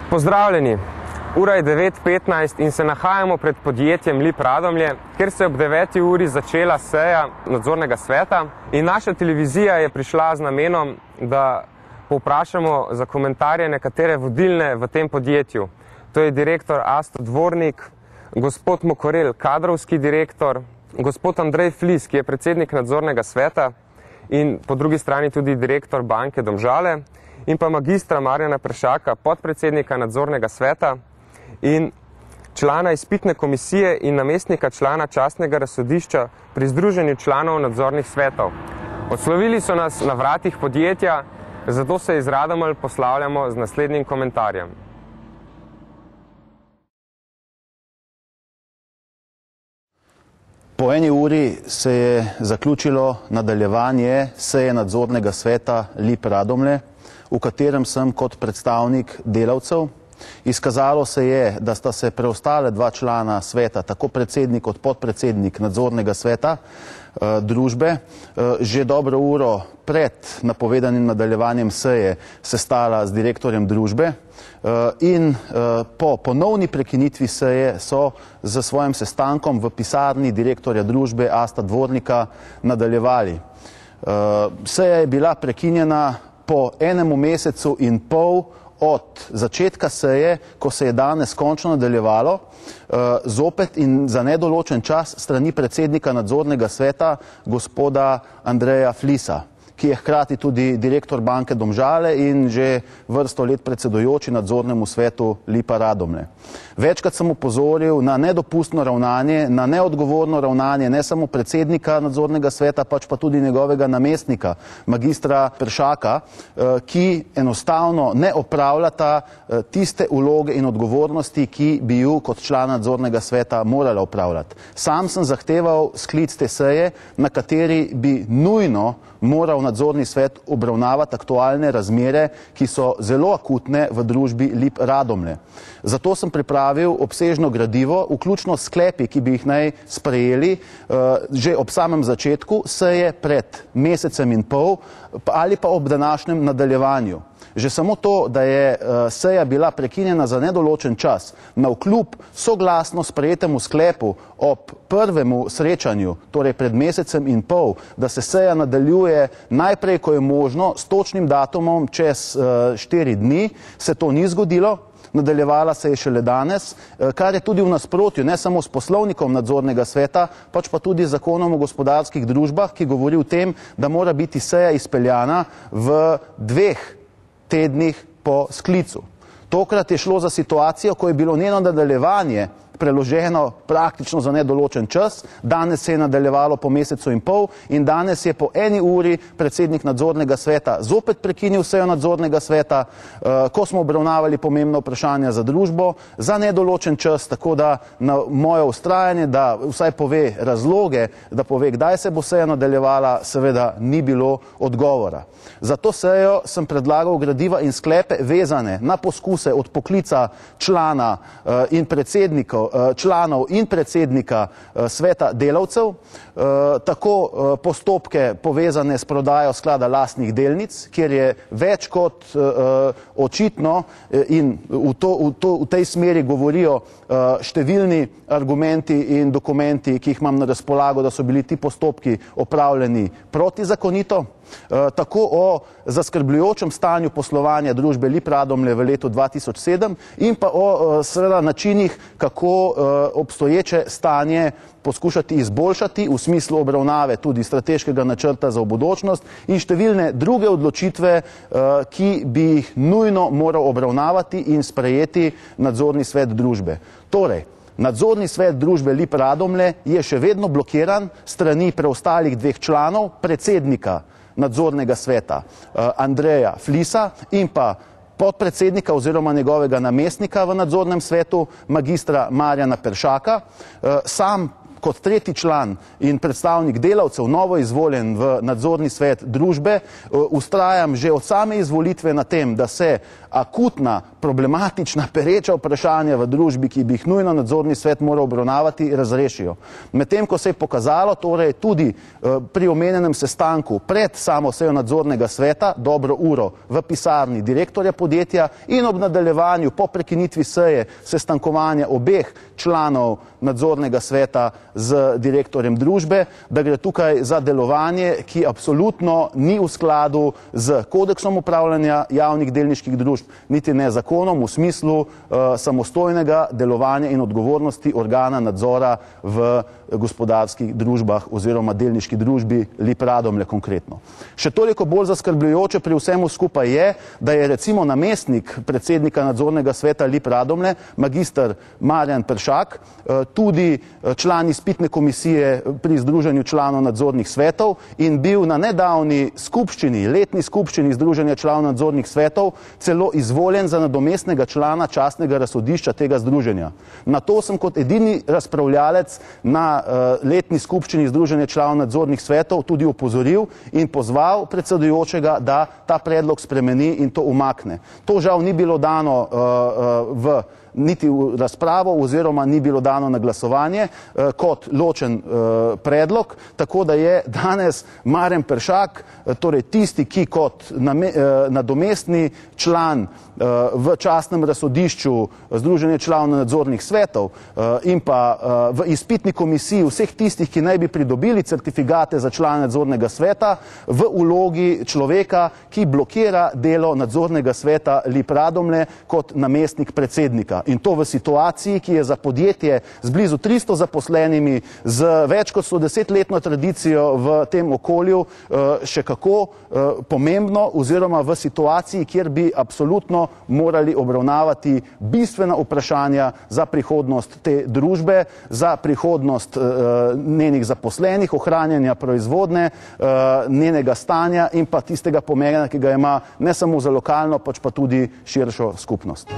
Pozdravljeni! Ura je 9:15 in se nahajamo pred podjetjem Lip Radomlje, kjer se je ob 9. uri začela seja nadzornega sveta in naša televizija je prišla z namenom, da povprašamo za komentarje nekatere vodilne v tem podjetju. To je direktor Asto Dvornik, gospod Mokorel, kadrovski direktor, gospod Andrej Flis, ki je predsednik nadzornega sveta in po drugi strani tudi direktor banke Domžale, in pa magistra Marjana Peršaka, podpredsednika nadzornega sveta in člana izpitne komisije in namestnika člana častnega razsodišča pri Združenju članov nadzornih svetov. Odslovili so nas na vratih podjetja, zato se iz Radomelj poslavljamo z naslednjim komentarjem. Po 1 uri se je zaključilo nadaljevanje seje nadzornega sveta Lip Radomlje, v katerem sem kot predstavnik delavcev. Izkazalo se je, da sta se preostale 2 člana sveta, tako predsednik kot podpredsednik nadzornega sveta družbe, že dobro uro pred napovedanim nadaljevanjem seje sestala z direktorjem družbe in po ponovni prekinitvi seje so z svojim sestankom v pisarni direktorja družbe Asta Dvornika nadaljevali. Seja je bila prekinjena po 1 mesecu in pol od začetka seje, ko se je danes končno nadaljevalo, zopet in za nedoločen čas strani predsednika nadzornega sveta, gospoda Andreja Flisa, ki je hkrati tudi direktor banke Domžale in že vrsto let predsedujoči nadzornemu svetu Lipa Radomlje. Večkrat sem opozoril na nedopustno ravnanje, na neodgovorno ravnanje ne samo predsednika nadzornega sveta, pač pa tudi njegovega namestnika, magistra Peršaka, ki enostavno ne opravljata tiste vloge in odgovornosti, ki bi ju kot član nadzornega sveta morala opravljati. Sam sem zahteval sklic te seje, na kateri bi nujno moral nadzorni svet obravnavati aktualne razmere, ki so zelo akutne v družbi Lip Radomlje. Zato sem pripravil obsežno gradivo, vključno s sklepi, ki bi jih naj sprejeli že ob samem začetku seje pred mesecem in pol ali pa ob današnjem nadaljevanju. Že samo to, da je seja bila prekinjena za nedoločen čas, navkljub soglasno sprejetemu sklepu ob prvemu srečanju, torej pred mesecem in pol, da se seja nadaljuje najprej, ko je možno, s točnim datumom čez 4 dni, se to ni zgodilo. Nadaljevala se je šele danes, kar je tudi v nasprotju ne samo s poslovnikom nadzornega sveta, pač pa tudi zakonom o gospodarskih družbah, ki govori o tem, da mora biti seja izpeljana v 2 tednih po sklicu. Tokrat je šlo za situacijo, ko je bilo njeno nadaljevanje preloženo praktično za nedoločen čas, danes se je nadaljevalo po mesecu in pol in danes je po 1 uri predsednik nadzornega sveta zopet prekinil sejo nadzornega sveta, ko smo obravnavali pomembna vprašanja za družbo, za nedoločen čas, tako da na moje vztrajanje, da vsaj pove razloge, da pove, kdaj se bo seja nadaljevala, seveda ni bilo odgovora. Za to sejo sem predlagal gradiva in sklepe vezane na poskuse odpoklica člana in predsednikov, članov in predsednika sveta delavcev, tako postopke povezane s prodajo sklada lastnih delnic, kjer je več kot očitno in v tej smeri govorijo številni argumenti in dokumenti, ki jih imam na razpolago, da so bili ti postopki opravljeni protizakonito, tako o zaskrbljujočem stanju poslovanja družbe Lip Radomlje v letu 2007 in pa o seveda načinih, kako obstoječe stanje poskušati izboljšati v smislu obravnave tudi strateškega načrta za bodočnost in številne druge odločitve, ki bi jih nujno moral obravnavati in sprejeti nadzorni svet družbe. Torej, nadzorni svet družbe Lip Radomlje je še vedno blokiran strani preostalih 2 članov, predsednika nadzornega sveta Andreja Flisa in pa podpredsednika oziroma njegovega namestnika v nadzornem svetu, magistra Marjana Peršaka. Sam kot tretji član in predstavnik delavcev, novo izvoljen v nadzorni svet družbe, vztrajam že od same izvolitve na tem, da se akutna, problematična, pereča vprašanja v družbi, ki bi jih nujno nadzorni svet moral obravnavati, razrešijo. Medtem ko se je pokazalo, torej tudi pri omenjenem sestanku pred samo sejo nadzornega sveta, dobro uro v pisarni direktorja podjetja in ob nadaljevanju po prekinitvi seje sestankovanja obeh članov nadzornega sveta z direktorjem družbe, da gre tukaj za delovanje, ki absolutno ni v skladu z kodeksom upravljanja javnih delniških družb, niti ne zakonom v smislu samostojnega delovanja in odgovornosti organa nadzora v gospodarskih družbah oziroma delniški družbi LIP Radomlje konkretno. Še toliko bolj zaskrbljujoče pri vsemu skupaj je, da je recimo namestnik predsednika nadzornega sveta LIP Radomlje, magister Marjan Peršak, tudi član izpitne komisije pri Združenju članov nadzornih svetov in bil na nedavni skupščini, letni skupščini Združenja članov nadzornih svetov celo izvoljen za nadomestnega člana častnega razsodišča tega združenja. Na to sem kot edini razpravljalec na letni skupščini Združenja članov nadzornih svetov tudi opozoril in pozval predsedujočega, da ta predlog spremeni in to umakne. To žal ni bilo dano niti v razpravo oziroma ni bilo dano na glasovanje kot ločen predlog, tako da je danes Marjan Peršak, torej tisti, ki kot nadomestni član v častnem razsodišču Združenja članov nadzornih svetov in pa v izpitni komisiji vseh tistih, ki naj bi pridobili certifikate za člana nadzornega sveta, v vlogi človeka, ki blokira delo nadzornega sveta LIP Radomlje kot namestnik predsednika. In to v situaciji, ki je za podjetje z blizu 300 zaposlenimi, z več kot 110-letno tradicijo v tem okolju, še kako pomembno, oziroma v situaciji, kjer bi absolutno morali obravnavati bistvena vprašanja za prihodnost te družbe, za prihodnost njenih zaposlenih, ohranjanja proizvodne, njenega stanja in pa tistega pomena, ki ga ima ne samo za lokalno, pač pa tudi širšo skupnost.